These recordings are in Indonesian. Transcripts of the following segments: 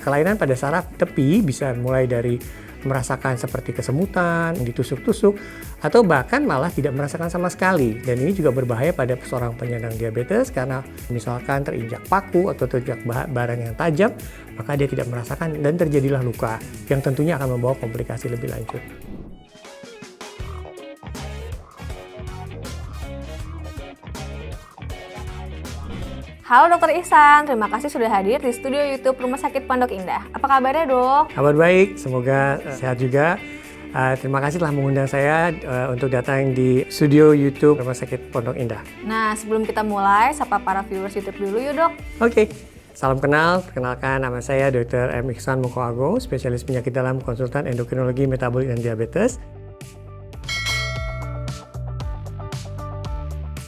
kelainan pada saraf tepi bisa mulai dari merasakan seperti kesemutan, ditusuk-tusuk, atau bahkan malah tidak merasakan sama sekali. Dan ini juga berbahaya pada seorang penyandang diabetes karena misalkan terinjak paku atau terinjak barang yang tajam, maka dia tidak merasakan dan terjadilah luka yang tentunya akan membawa komplikasi lebih lanjut. Halo Dokter Ihsan, terima kasih sudah hadir di studio YouTube Rumah Sakit Pondok Indah. Apa kabarnya dok? Kabar baik, semoga sehat juga. Terima kasih telah mengundang saya untuk datang di studio YouTube Rumah Sakit Pondok Indah. Nah, sebelum kita mulai, sapa para viewers YouTube dulu yuk dok. Oke, salam kenal. Perkenalkan, nama saya Dr. M. Ihsan Mukoagung, spesialis penyakit dalam, konsultan endokrinologi, metabolik, dan diabetes.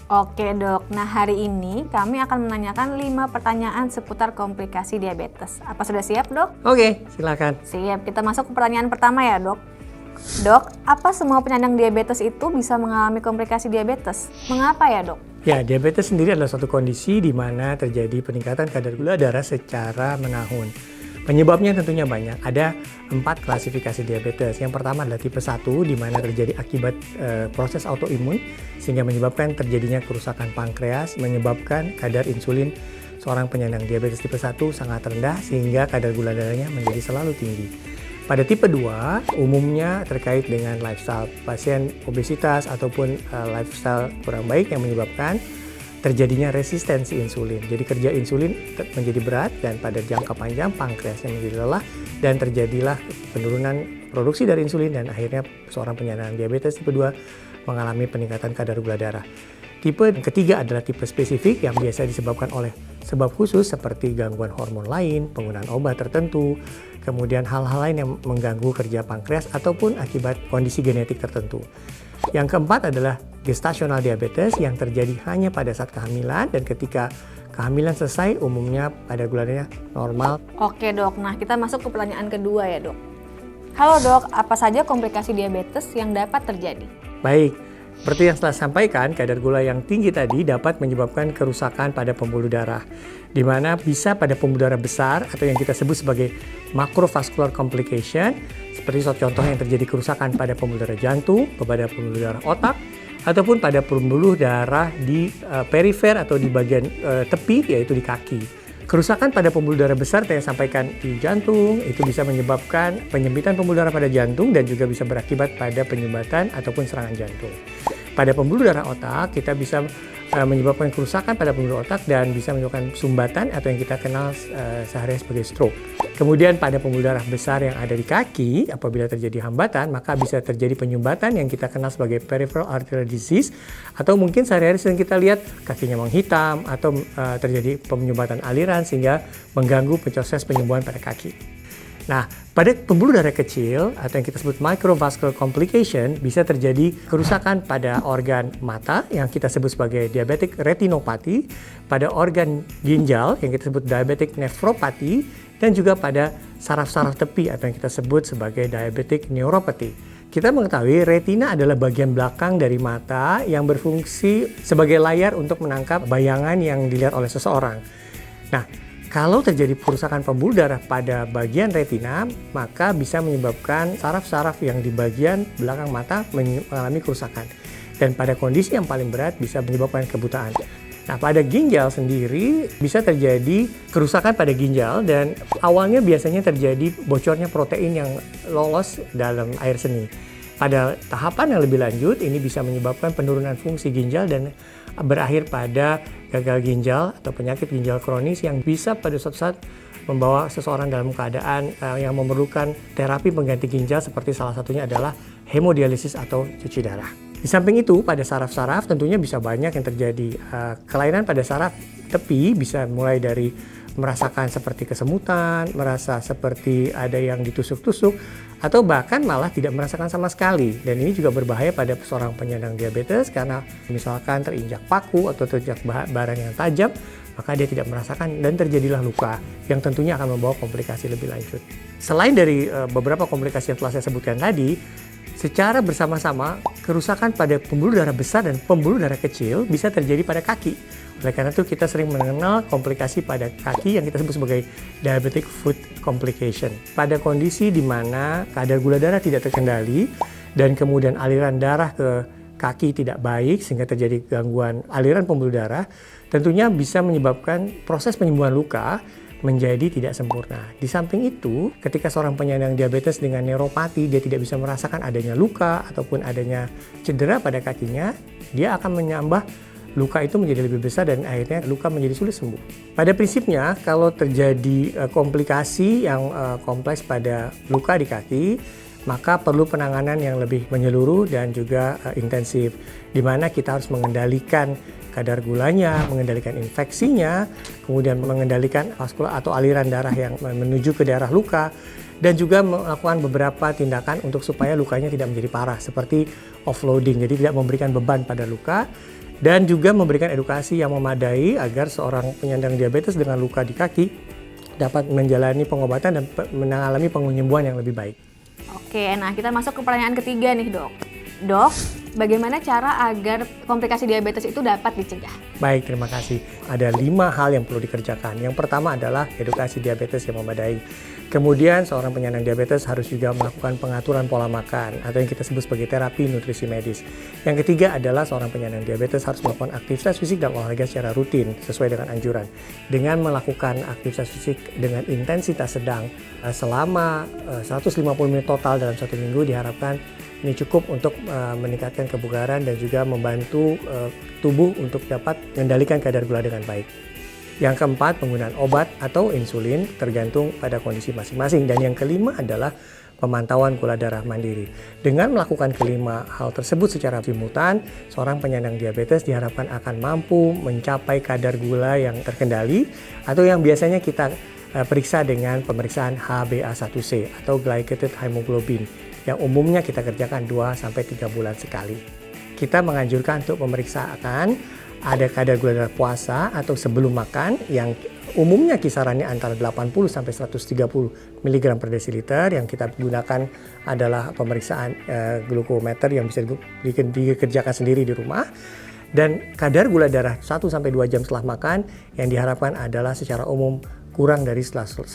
Oke dok, nah hari ini kami akan menanyakan 5 pertanyaan seputar komplikasi diabetes. Apa sudah siap dok? Oke, silakan. Siap, kita masuk ke pertanyaan pertama ya dok. Dok, apa semua penyandang diabetes itu bisa mengalami komplikasi diabetes? Mengapa ya dok? Ya, diabetes sendiri adalah suatu kondisi di mana terjadi peningkatan kadar gula darah secara menahun. Penyebabnya tentunya banyak. Ada 4 klasifikasi diabetes. Yang pertama adalah tipe 1, di mana terjadi akibat proses autoimun sehingga menyebabkan terjadinya kerusakan pankreas, menyebabkan kadar insulin seorang penyandang diabetes tipe 1 sangat rendah sehingga kadar gula darahnya menjadi selalu tinggi. Pada tipe 2, umumnya terkait dengan lifestyle pasien obesitas ataupun lifestyle kurang baik yang menyebabkan terjadinya resistensi insulin. Jadi kerja insulin menjadi berat dan pada jangka panjang pankreasnya menjadi lelah dan terjadilah penurunan produksi dari insulin dan akhirnya seorang penyandang diabetes tipe 2 mengalami peningkatan kadar gula darah. Tipe ketiga adalah tipe spesifik yang biasa disebabkan oleh sebab khusus seperti gangguan hormon lain, penggunaan obat tertentu, kemudian hal-hal lain yang mengganggu kerja pankreas ataupun akibat kondisi genetik tertentu. Yang keempat adalah gestasional diabetes yang terjadi hanya pada saat kehamilan dan ketika kehamilan selesai umumnya kadar gula darahnya normal. Oke dok, nah kita masuk ke pertanyaan kedua ya dok. Halo dok, apa saja komplikasi diabetes yang dapat terjadi? Baik, seperti yang telah sampaikan, kadar gula yang tinggi tadi dapat menyebabkan kerusakan pada pembuluh darah, di mana bisa pada pembuluh darah besar atau yang kita sebut sebagai macrovascular complication, seperti contoh yang terjadi kerusakan pada pembuluh darah jantung, pada pembuluh darah otak, ataupun pada pembuluh darah di perifer atau di bagian tepi, yaitu di kaki. Kerusakan pada pembuluh darah besar yang saya sampaikan di jantung itu bisa menyebabkan penyempitan pembuluh darah pada jantung dan juga bisa berakibat pada penyumbatan ataupun serangan jantung. Pada pembuluh darah otak kita bisa menyebabkan kerusakan pada pembuluh otak dan bisa menyebabkan sumbatan atau yang kita kenal sehari-hari sebagai stroke. Kemudian pada pembuluh darah besar yang ada di kaki, apabila terjadi hambatan, maka bisa terjadi penyumbatan yang kita kenal sebagai peripheral arterial disease, atau mungkin sehari-hari sering kita lihat kakinya menghitam atau terjadi penyumbatan aliran sehingga mengganggu proses penyembuhan pada kaki. Nah, pada pembuluh darah kecil atau yang kita sebut microvascular complication bisa terjadi kerusakan pada organ mata yang kita sebut sebagai diabetic retinopathy, pada organ ginjal yang kita sebut diabetic nephropathy, dan juga pada saraf-saraf tepi atau yang kita sebut sebagai diabetic neuropathy. Kita mengetahui retina adalah bagian belakang dari mata yang berfungsi sebagai layar untuk menangkap bayangan yang dilihat oleh seseorang. Nah, kalau terjadi kerusakan pembuluh darah pada bagian retina, maka bisa menyebabkan saraf-saraf yang di bagian belakang mata mengalami kerusakan. Dan pada kondisi yang paling berat bisa menyebabkan kebutaan. Nah, pada ginjal sendiri bisa terjadi kerusakan pada ginjal dan awalnya biasanya terjadi bocornya protein yang lolos dalam air seni. Pada tahapan yang lebih lanjut, ini bisa menyebabkan penurunan fungsi ginjal dan berakhir pada gagal ginjal atau penyakit ginjal kronis yang bisa pada suatu saat membawa seseorang dalam keadaan yang memerlukan terapi pengganti ginjal seperti salah satunya adalah hemodialisis atau cuci darah. Di samping itu, pada saraf-saraf tentunya bisa banyak yang terjadi. Kelainan pada saraf tepi bisa mulai dari merasakan seperti kesemutan, merasa seperti ada yang ditusuk-tusuk, atau bahkan malah tidak merasakan sama sekali. Dan ini juga berbahaya pada seorang penyandang diabetes karena misalkan terinjak paku atau terinjak barang yang tajam, maka dia tidak merasakan dan terjadilah luka yang tentunya akan membawa komplikasi lebih lanjut. Selain dari beberapa komplikasi yang telah saya sebutkan tadi, secara bersama-sama kerusakan pada pembuluh darah besar dan pembuluh darah kecil bisa terjadi pada kaki. Oleh karena itu kita sering mengenal komplikasi pada kaki yang kita sebut sebagai diabetic foot complication. Pada kondisi di mana kadar gula darah tidak terkendali dan kemudian aliran darah ke kaki tidak baik sehingga terjadi gangguan aliran pembuluh darah, tentunya bisa menyebabkan proses penyembuhan luka menjadi tidak sempurna. Di samping itu, ketika seorang penyandang diabetes dengan neuropati, dia tidak bisa merasakan adanya luka ataupun adanya cedera pada kakinya, dia akan menambah luka itu menjadi lebih besar dan akhirnya luka menjadi sulit sembuh. Pada prinsipnya, kalau terjadi komplikasi yang kompleks pada luka di kaki, maka perlu penanganan yang lebih menyeluruh dan juga intensif, di mana kita harus mengendalikan kadar gulanya, mengendalikan infeksinya, kemudian mengendalikan vaskular atau aliran darah yang menuju ke daerah luka, dan juga melakukan beberapa tindakan untuk supaya lukanya tidak menjadi parah, seperti offloading, jadi tidak memberikan beban pada luka, dan juga memberikan edukasi yang memadai agar seorang penyandang diabetes dengan luka di kaki dapat menjalani pengobatan dan mengalami penyembuhan yang lebih baik. Oke, nah kita masuk ke pertanyaan ketiga nih dok. Dok, bagaimana cara agar komplikasi diabetes itu dapat dicegah? Baik, terima kasih. Ada 5 hal yang perlu dikerjakan. Yang pertama adalah edukasi diabetes yang memadai. Kemudian seorang penyandang diabetes harus juga melakukan pengaturan pola makan atau yang kita sebut sebagai terapi nutrisi medis. Yang ketiga adalah seorang penyandang diabetes harus melakukan aktivitas fisik dan olahraga secara rutin sesuai dengan anjuran. Dengan melakukan aktivitas fisik dengan intensitas sedang selama 150 menit total dalam 1 minggu diharapkan ini cukup untuk meningkatkan kebugaran dan juga membantu tubuh untuk dapat mengendalikan kadar gula dengan baik. Yang keempat, penggunaan obat atau insulin tergantung pada kondisi masing-masing. Dan yang kelima adalah pemantauan gula darah mandiri. Dengan melakukan kelima hal tersebut secara simultan, seorang penyandang diabetes diharapkan akan mampu mencapai kadar gula yang terkendali atau yang biasanya kita periksa dengan pemeriksaan HbA1c atau glycated hemoglobin yang umumnya kita kerjakan 2-3 bulan sekali. Kita menganjurkan untuk pemeriksaan ada kadar gula darah puasa atau sebelum makan yang umumnya kisarannya antara 80 sampai 130 mg per desiliter. Yang kita gunakan adalah pemeriksaan glukometer yang bisa dikerjakan sendiri di rumah. Dan kadar gula darah 1 sampai 2 jam setelah makan yang diharapkan adalah secara umum kurang dari 180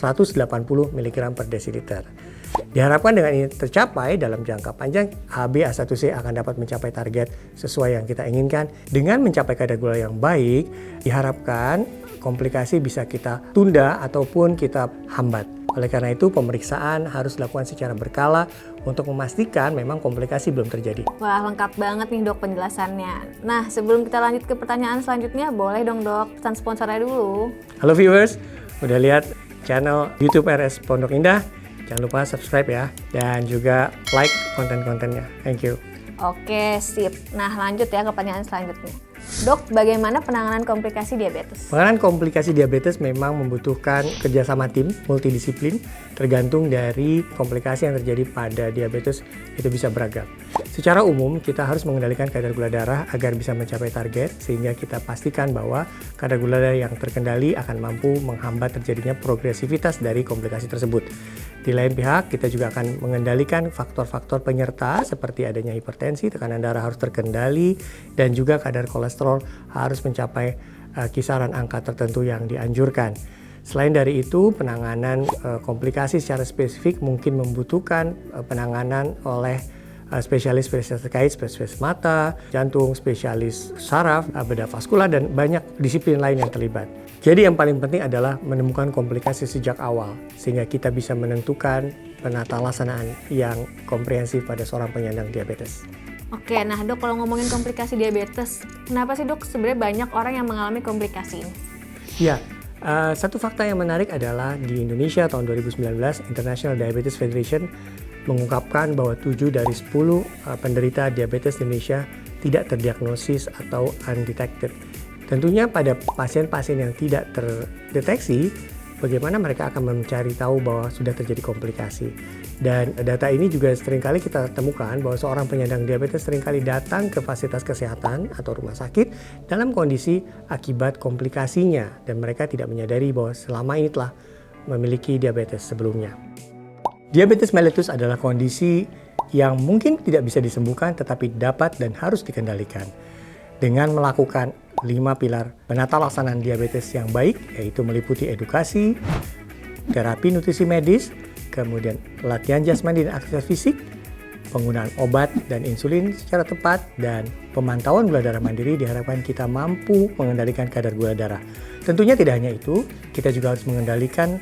mg per desiliter. Diharapkan dengan ini tercapai dalam jangka panjang, HbA1c akan dapat mencapai target sesuai yang kita inginkan. Dengan mencapai kadar gula yang baik, diharapkan komplikasi bisa kita tunda ataupun kita hambat. Oleh karena itu, pemeriksaan harus dilakukan secara berkala untuk memastikan memang komplikasi belum terjadi. Wah, lengkap banget nih dok penjelasannya. Nah, sebelum kita lanjut ke pertanyaan selanjutnya, boleh dong dok pesan sponsornya dulu. Halo viewers, udah lihat channel YouTube RS Pondok Indah? Jangan lupa subscribe ya, dan juga like konten-kontennya. Thank you. Oke, sip. Nah, lanjut ya ke pertanyaan selanjutnya. Dok, bagaimana penanganan komplikasi diabetes? Penanganan komplikasi diabetes memang membutuhkan kerjasama tim multidisiplin, tergantung dari komplikasi yang terjadi pada diabetes itu bisa beragam. Secara umum, kita harus mengendalikan kadar gula darah agar bisa mencapai target, sehingga kita pastikan bahwa kadar gula darah yang terkendali akan mampu menghambat terjadinya progresivitas dari komplikasi tersebut. Di lain pihak, kita juga akan mengendalikan faktor-faktor penyerta seperti adanya hipertensi, tekanan darah harus terkendali, dan juga kadar kolesterol harus mencapai kisaran angka tertentu yang dianjurkan. Selain dari itu, penanganan komplikasi secara spesifik mungkin membutuhkan penanganan oleh spesialis terkait, spesialis mata, jantung, spesialis saraf, bedah vaskular, dan banyak disiplin lain yang terlibat. Jadi yang paling penting adalah menemukan komplikasi sejak awal, sehingga kita bisa menentukan penata laksanaan yang komprehensif pada seorang penyandang diabetes. Oke, nah dok, kalau ngomongin komplikasi diabetes, kenapa sih dok sebenarnya banyak orang yang mengalami komplikasi ini? Ya, satu fakta yang menarik adalah di Indonesia tahun 2019, International Diabetes Federation mengungkapkan bahwa 7 dari 10 penderita diabetes di Indonesia tidak terdiagnosis atau undetected. Tentunya pada pasien-pasien yang tidak terdeteksi, bagaimana mereka akan mencari tahu bahwa sudah terjadi komplikasi. Dan data ini juga seringkali kita temukan bahwa seorang penyandang diabetes seringkali datang ke fasilitas kesehatan atau rumah sakit dalam kondisi akibat komplikasinya, dan mereka tidak menyadari bahwa selama ini telah memiliki diabetes sebelumnya. Diabetes mellitus adalah kondisi yang mungkin tidak bisa disembuhkan tetapi dapat dan harus dikendalikan. Dengan melakukan 5 pilar penata laksanaan diabetes yang baik, yaitu meliputi edukasi, terapi nutrisi medis, kemudian latihan jasmani dan aktivitas fisik, penggunaan obat dan insulin secara tepat, dan pemantauan gula darah mandiri diharapkan kita mampu mengendalikan kadar gula darah. Tentunya tidak hanya itu, kita juga harus mengendalikan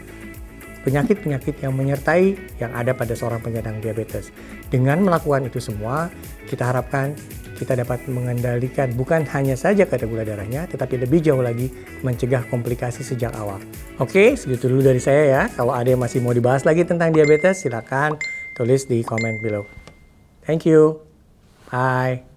penyakit-penyakit yang menyertai yang ada pada seorang penyandang diabetes. Dengan melakukan itu semua, kita harapkan kita dapat mengendalikan bukan hanya saja kadar gula darahnya, tetapi lebih jauh lagi mencegah komplikasi sejak awal. Oke, segitu dulu dari saya ya. Kalau ada yang masih mau dibahas lagi tentang diabetes, silakan tulis di komen below. Thank you. Bye.